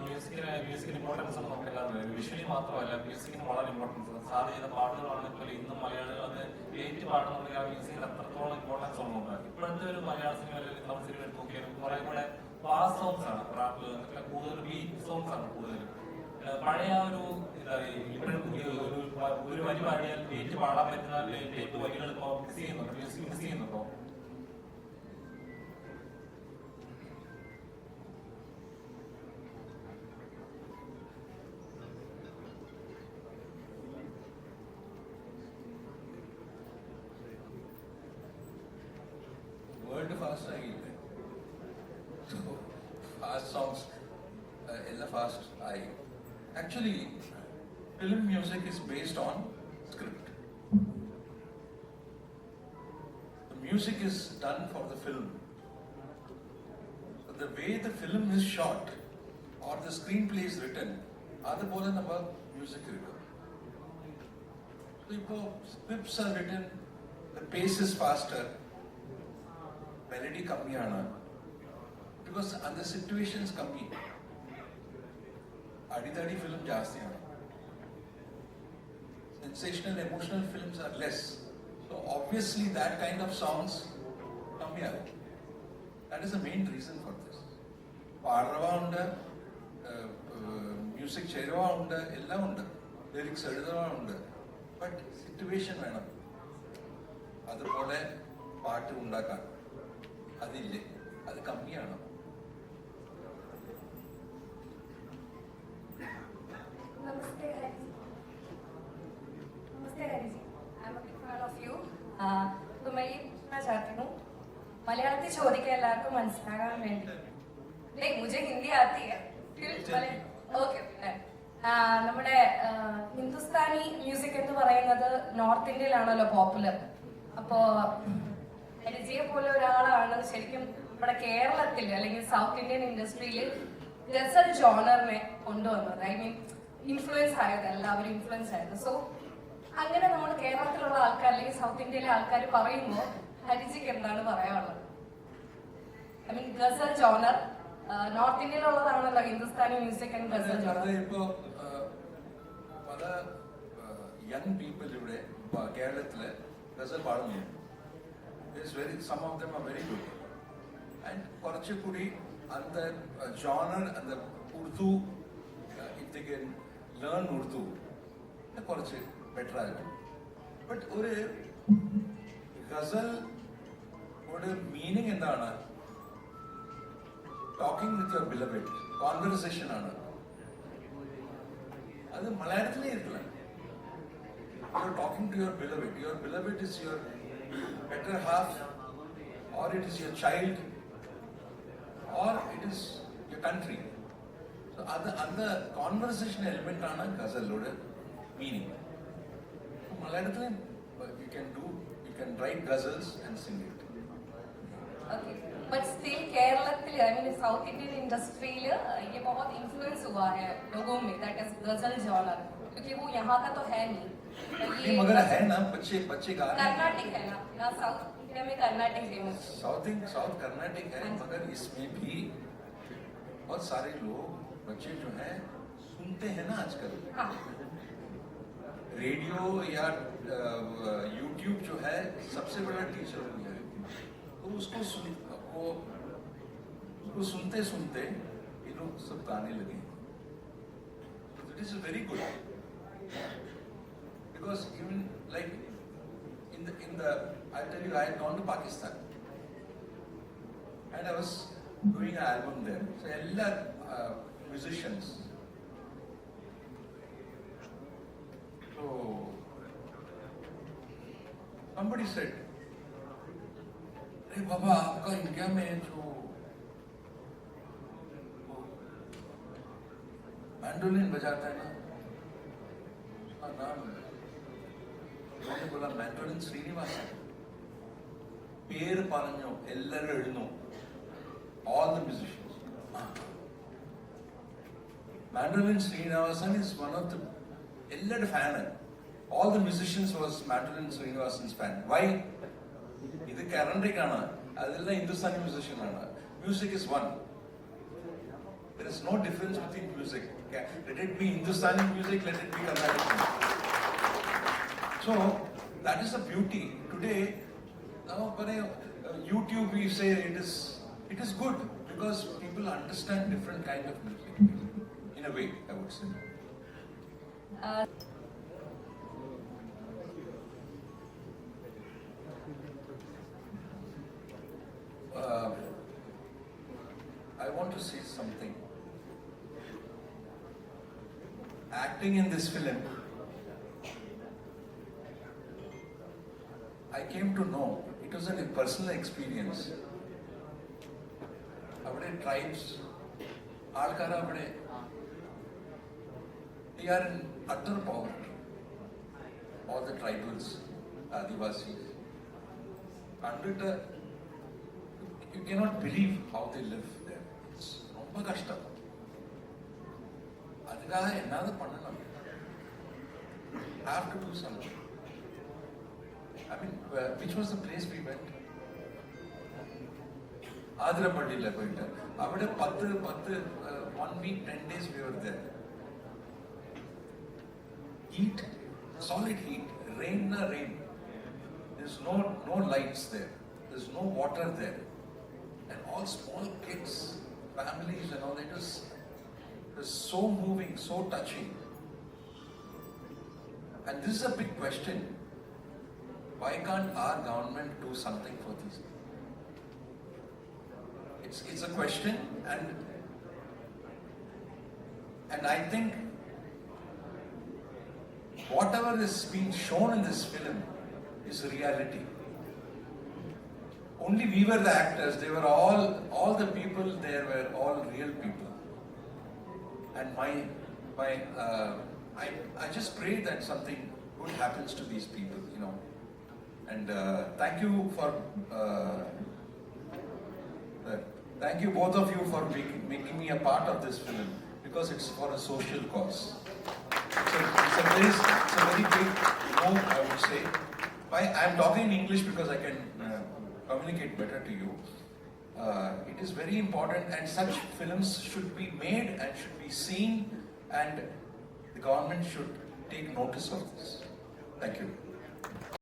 മ്യൂസിക്കിന് importance ഒന്നും നമുക്കെല്ലാം visually മാത്രമല്ല മ്യൂസിക്കിന് വളരെ ഇമ്പോർട്ടൻസ് സാറ് ചെയ്ത പാട്ടുകളാണെങ്കിൽ പോലും ഇന്നും മലയാളികൾ അത് ഏറ്റു പാടുന്നുണ്ടെങ്കിൽ ആ മ്യൂസിക്കിന് അത്രത്തോളം ഇമ്പോർട്ടൻസ് ഒന്നുണ്ട്. ഇപ്പോഴത്തെ ഒരു മലയാള സിനിമ അല്ലെങ്കിൽ തമിഴ് സിനിമ എടുത്ത് നോക്കിയാലും കുറെ കൂടെ ഫാസ്റ്റ് സോങ്സ് ആണ്, റാപ്പ് കൂടുതൽ ബീറ്റ് സോങ്സ് ആണ് കൂടുതലും. പഴയ ഒരു എന്താ ഇപ്പോഴും ഒരു വരി പാടിയാൽ ഏറ്റു പാടാൻ പറ്റുന്ന ടൈപ്പ് വരികൾ ഇപ്പോൾ മിക്സ് ചെയ്യുന്നുണ്ട്, മ്യൂസിക് മിക്സ് ചെയ്യുന്നുണ്ടോ? വേൾഡ് ഫാസ്റ്റ് ആയില്ലേ? ഫാസ്റ്റ് സോങ്സ് എല്ലാം ഫാസ്റ്റ് ആയി. Actually film music is based on script. The music is done for the film. But the way the film is shot or the screenplay is written, അതുപോലെ നമ്മൾ music എടുക്കും. ഇപ്പോൾ scripts are written, the pace is faster, melody കമ്മിയാണ്, because അത് situations കമ്മി, അടിതടി film ജാസ്തിയാണ്, sensational emotional films are less. So obviously that kind of songs കമ്മിയാകും. That is the main reason for this. പാടുക ഉണ്ട്, മ്യൂസിക് ചേരുക ഉണ്ട്, എല്ലാം ഉണ്ട്, ലിറിക്സ് എഴുതുക ഉണ്ട്, ബട്ട് സിറ്റുവേഷൻ വേണം അതുപോലെ പാട്ട് ഉണ്ടാക്കാൻ. അതില്ലേ, അത് കമ്മിയാണ്. Namaste Hari. Namaste Hari ji. I'm a big fan of you. तो मैं ये पूछना चाहती हूँ, मलयालती छोड़ के എല്ലാവർക്കും മനസ്സിലാകാൻ വേണ്ടി, नहीं मुझे हिंदी आती है फिर ओके. നമ്മുടെ ഹിന്ദുസ്ഥാനി മ്യൂസിക് എന്ന് പറയുന്നത് നോർത്ത് ഇന്ത്യയിലാണല്ലോ പോപ്പുലർ. അപ്പോ ഹരിജിയെ പോലെ ഒരാളാണ് ശരിക്കും നമ്മുടെ കേരളത്തിൽ അല്ലെങ്കിൽ സൗത്ത് ഇന്ത്യൻ ഇൻഡസ്ട്രിയിൽ ഗസൽ ജോണറിനെ കൊണ്ടുവന്നത്. ഐ മീൻ ഇൻഫ്ലുവൻസ് ആയത്, എല്ലാവരും ഇൻഫ്ലുവൻസ് ആയത്. സോ അങ്ങനെ നമ്മൾ കേരളത്തിലുള്ള ആൾക്കാർ അല്ലെങ്കിൽ സൗത്ത് ഇന്ത്യയിലെ ആൾക്കാർ പറയുമ്പോൾ ഹരിജിക്ക് എന്താണ് പറയാനുള്ളത്? I mean ghazal genre north ഇന്ത്യയിലുള്ളതാണല്ലോ Hindustani music and ghazal genre. ഇപ്പോ പല യങ് പീപ്പിൾ ഇവിടെ കേരളത്തില് ഗസൽ പാടുന്നു. Some of them are very good. And കുറച്ചുകൂടി அந்த genre, அந்த Urdu, if they can learn Urdu, കുറച്ച് ബെറ്റർ ആകും. ബട്ട് ഒരു ഗസൽ ഒരു മീനിങ് എന്താണ്? Talking with your beloved, conversation ആണ്. അത് മലയാളത്തിലേ ഇരിക്കില്ല. You are talking to your beloved. Your beloved is your better half, or it is your child, or it is your country. So the conversation element aanu ghazal oda meaning. So Malayalam you can write ghazals and sing it. Okay, but still Kerala I mean south Indian industry ये बहुत influence हुआ है लोगों में, that is गजल genre, क्योंकि वो यहाँ का तो है नहीं. ये मगर है ना, बच्चे गा रहे हैं. कर्नाटिक है ना साउथ इंडिया में कर्नाटिक फेमस. साउथ कर्नाटिक है, मगर इसमें भी बहुत सारे लोग बच्चे जो हैं सुनते हैं ना आजकल. हाँ. रेडियो या यूट्यूब जो है सबसे बड़ा टीचर हो गया है. तो उसको सुनते सुनते ये लोग सब गाने लगे. It is very good, because even like in the I tell you, I had gone to Pakistan and I was doing an album there. So all musicians. So somebody said, "Hey Baba, आपका India में जो mandolin बजाता है ना, उसका नाम?" मैंने बोला मैंडोलिन श्रीनिवासन. പേര് പറഞ്ഞു എല്ലാവരും എഴുതുന്നു, all the musicians. Mandolin Srinivasan is one of the എല്ലാവരുടെ fan. All the musicians was Mandolin Srinivasan's fan. Why? ഇത് കർണാടിക് ആണ്, അതെല്ലാം ഹിന്ദുസ്ഥാനി മ്യൂസിഷ്യൻ ആണ്. Music is one. There is no difference between music. Okay? Let it be Hindustani music, let it be Carnatic music. So that is the beauty. Today, now YouTube we say it is good because people understand different kind of music. In a way, I would say. I want to say something. Acting in this film, I came to know it was a personal experience. Avade tribes, Alkara avade, they are in utter poverty. All the tribals, Adivasis. And you cannot believe how they live there. It's ரொம்ப கஷ்டம். அதுக்காக என்னது பண்ணணும்? Have to do something. I mean, which was the place we went? Adrapalli போயிட்டு അവിടെ 1 week 10 days we were there. Heat, solid heat, rain. There's no lights there. There's no water there. And all small kids, families and all, it was so moving, so touching. And this is a big question. Why can't our government do something for these people? It's a question, and I think whatever is being shown in this film is reality. Only we were the actors. They were all the people there were all real people. And I just pray that something good happens to these people, you know. And thank you both of you for making me a part of this film because it's for a social cause. It's a very big move, I would say. I'm talking in English because I can communicate better to you. It is very important, and such films should be made and should be seen, and the government should take notice of this. Thank you.